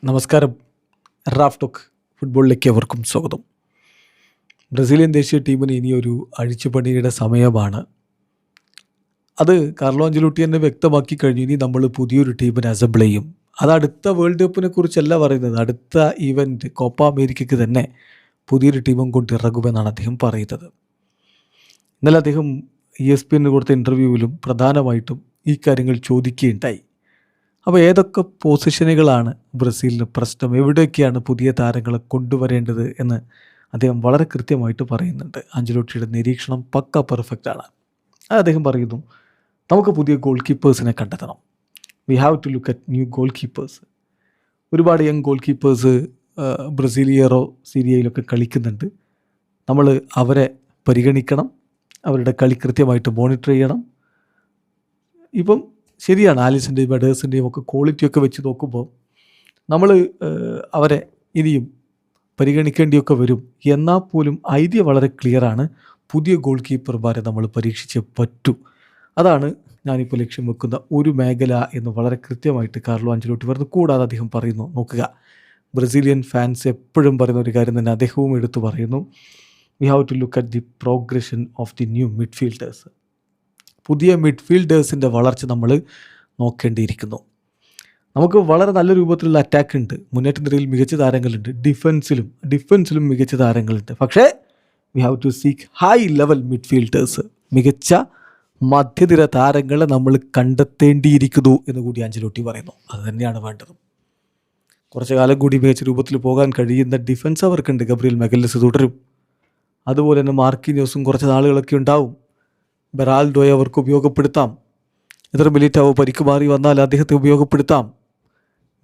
നമസ്കാരം. Raf talk ഫുട്ബോളിലേക്ക് അവർക്കും സ്വാഗതം. ബ്രസീലിയൻ ദേശീയ ടീമിന് ഇനിയൊരു അഴിച്ചുപണിയുടെ സമയമാണ്. അത് കാർലോ അഞ്ചലോട്ടി തന്നെ വ്യക്തമാക്കി കഴിഞ്ഞു. ഇനി നമ്മൾ പുതിയൊരു ടീമിനെ അസംബിൾ ചെയ്യും. അത് അടുത്ത വേൾഡ് കപ്പിനെ കുറിച്ചല്ല പറയുന്നത്, അടുത്ത ഈവൻറ്റ് കോപ്പ അമേരിക്കയ്ക്ക് തന്നെ പുതിയൊരു ടീമും കൊണ്ട് ഇറങ്ങുമെന്നാണ് അദ്ദേഹം പറയുന്നത്. ഇന്നലെ അദ്ദേഹം ESPN കൊടുത്ത ഇൻ്റർവ്യൂവിലും പ്രധാനമായിട്ടും ഈ കാര്യങ്ങൾ ചോദിക്കുകയുണ്ടായി. അപ്പോൾ ഏതൊക്കെ പൊസിഷനുകളാണ് ബ്രസീലിന് പ്രശ്നം, എവിടെയൊക്കെയാണ് പുതിയ താരങ്ങളെ കൊണ്ടുവരേണ്ടത് എന്ന് അദ്ദേഹം വളരെ കൃത്യമായിട്ട് പറയുന്നുണ്ട്. അഞ്ചലോട്ടിയുടെ നിരീക്ഷണം പക്ക പെർഫെക്റ്റാണ്. അത് അദ്ദേഹം പറയുന്നു, നമുക്ക് പുതിയ ഗോൾ കീപ്പേഴ്സിനെ കണ്ടെത്തണം. We have to look at new goalkeepers. ഒരുപാട് യങ് ഗോൾ കീപ്പേഴ്സ് ബ്രസീലിയറോ സീരിയയിലൊക്കെ കളിക്കുന്നുണ്ട്. നമ്മൾ അവരെ പരിഗണിക്കണം, അവരുടെ കളി കൃത്യമായിട്ട് മോണിറ്റർ ചെയ്യണം. ഇപ്പം ശരിയാണ്, ആലിസിൻ്റെയും എഡേഴ്സിൻ്റെയും ഒക്കെ ക്വാളിറ്റിയൊക്കെ വെച്ച് നോക്കുമ്പോൾ നമ്മൾ അവരെ ഇനിയും പരിഗണിക്കേണ്ടിയൊക്കെ വരും. എന്നാൽ പോലും ഐഡിയ വളരെ ക്ലിയറാണ്. പുതിയ ഗോൾ കീപ്പർമാരെ നമ്മൾ പരീക്ഷിച്ചേ പറ്റൂ. അതാണ് ഞാനിപ്പോൾ ലക്ഷ്യം വെക്കുന്ന ഒരു മേഖല എന്ന് വളരെ കൃത്യമായിട്ട് കാർലോ അഞ്ചലോട്ടി പറഞ്ഞു. കൂടാതെ അദ്ദേഹം പറയുന്നു, നോക്കുക, ബ്രസീലിയൻ ഫാൻസ് എപ്പോഴും പറയുന്ന ഒരു കാര്യം തന്നെ അദ്ദേഹവും എടുത്തു പറയുന്നു, we have to look at the progression of the new midfielders. പുതിയ മിഡ്ഫീൽഡേഴ്സിൻ്റെ വളർച്ച നമ്മൾ നോക്കേണ്ടിയിരിക്കുന്നു. നമുക്ക് വളരെ നല്ല രൂപത്തിലുള്ള അറ്റാക്ക് ഉണ്ട്, മുന്നേറ്റ നിരയിൽ മികച്ച താരങ്ങളുണ്ട്, ഡിഫൻസിലും മികച്ച താരങ്ങളുണ്ട്. പക്ഷേ we have to seek high level midfielders. മികച്ച മധ്യനിര താരങ്ങളെ നമ്മൾ കണ്ടെത്തേണ്ടിയിരിക്കുന്നു എന്ന് കൂടി അഞ്ചലോട്ടി പറയുന്നു. അത് തന്നെയാണ് വേണ്ടത്. കുറച്ചു കാലം കൂടി മികച്ച രൂപത്തിൽ പോകാൻ കഴിയുന്ന ഡിഫൻസ് അവർക്കുണ്ട്. ഗബ്രിയേൽ മെഗലസ് തുടരും, അതുപോലെ തന്നെ മാർക്കിന്യോസും കുറച്ച് നാളുകളൊക്കെ ഉണ്ടാവും. ബെറാൽഡോയെ അവർക്ക് ഉപയോഗപ്പെടുത്താം. എത്ര മിലിറ്റാവോ പരിക്ക് മാറി വന്നാൽ അദ്ദേഹത്തെ ഉപയോഗപ്പെടുത്താം.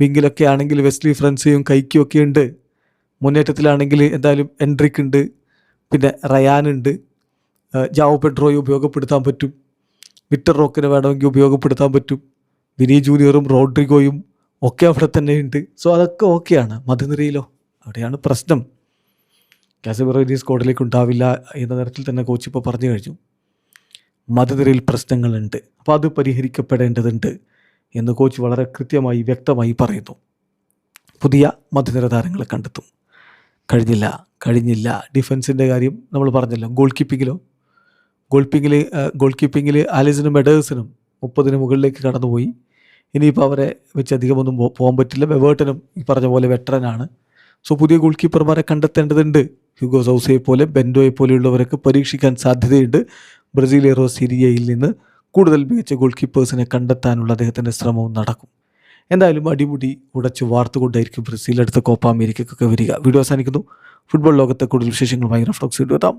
വിങ്ങിലൊക്കെ ആണെങ്കിൽ വെസ്ലി ഫ്രൻസിയും കൈക്കും ഒക്കെ ഉണ്ട്. മുന്നേറ്റത്തിലാണെങ്കിൽ എന്തായാലും എൻട്രിക്ക് ഉണ്ട്, പിന്നെ റയാനുണ്ട്, ജാവോ പെഡ്രോയെ ഉപയോഗപ്പെടുത്താൻ പറ്റും, വിക്ടർ റോക്കിനെ വേണമെങ്കിൽ ഉപയോഗപ്പെടുത്താൻ പറ്റും, വിനി ജൂനിയറും റോഡ്രിഗോയും ഒക്കെ അവിടെ തന്നെ ഉണ്ട്. സോ അതൊക്കെ ഓക്കെയാണ്. മധ്യനിരയിലോ, അവിടെയാണ് പ്രശ്നം. കാസമിറോ ഇനി സ്ക്വാഡിലേക്ക് ഉണ്ടാവില്ല എന്ന തരത്തിൽ തന്നെ കോച്ച് ഇപ്പോൾ പറഞ്ഞു കഴിഞ്ഞു. മധ്യനിരയിൽ പ്രശ്നങ്ങളുണ്ട്, അപ്പോൾ അത് പരിഹരിക്കപ്പെടേണ്ടതുണ്ട് എന്ന് കോച്ച് വളരെ കൃത്യമായി വ്യക്തമായി പറയുന്നു. പുതിയ മധ്യനിര താരങ്ങളെ കണ്ടെത്തും. കഴിഞ്ഞില്ല. ഡിഫൻസിൻ്റെ കാര്യം നമ്മൾ പറഞ്ഞല്ലോ. ഗോൾ കീപ്പിങ്ങിൽ ആലിസിനും എഡേഴ്സിനും 30 മുകളിലേക്ക് കടന്നുപോയി. ഇനിയിപ്പോൾ അവരെ വെച്ച് അധികമൊന്നും പോകാൻ പറ്റില്ല. വെവേർട്ടനും ഈ പറഞ്ഞ പോലെ വെറ്ററനാണ്. സോ പുതിയ ഗോൾ കീപ്പർമാരെ കണ്ടെത്തേണ്ടതുണ്ട്. ഹ്യൂഗോ സൗസയെ പോലെ, ബെൻഡോയെ പോലെയുള്ളവരൊക്കെ പരീക്ഷിക്കാൻ സാധ്യതയുണ്ട്. ബ്രസീലിയറോ സീരിയയിൽ നിന്ന് കൂടുതൽ മികച്ച ഗോൾ കീപ്പേഴ്സിനെ കണ്ടെത്താനുള്ള അദ്ദേഹത്തിൻ്റെ ശ്രമവും നടക്കും. എന്തായാലും അടിമുടി ഉടച്ച് വാർത്തുകൊണ്ടായിരിക്കും ബ്രസീൽ അടുത്ത കോപ്പ അമേരിക്കയ്ക്കൊക്കെ വരിക. വീഡിയോ അവസാനിക്കുന്നു. ഫുട്ബോൾ ലോകത്തെ കൂടുതൽ വിശേഷങ്ങളുമായി റഫ് ടോക്സ് വീഡിയോ എത്താം.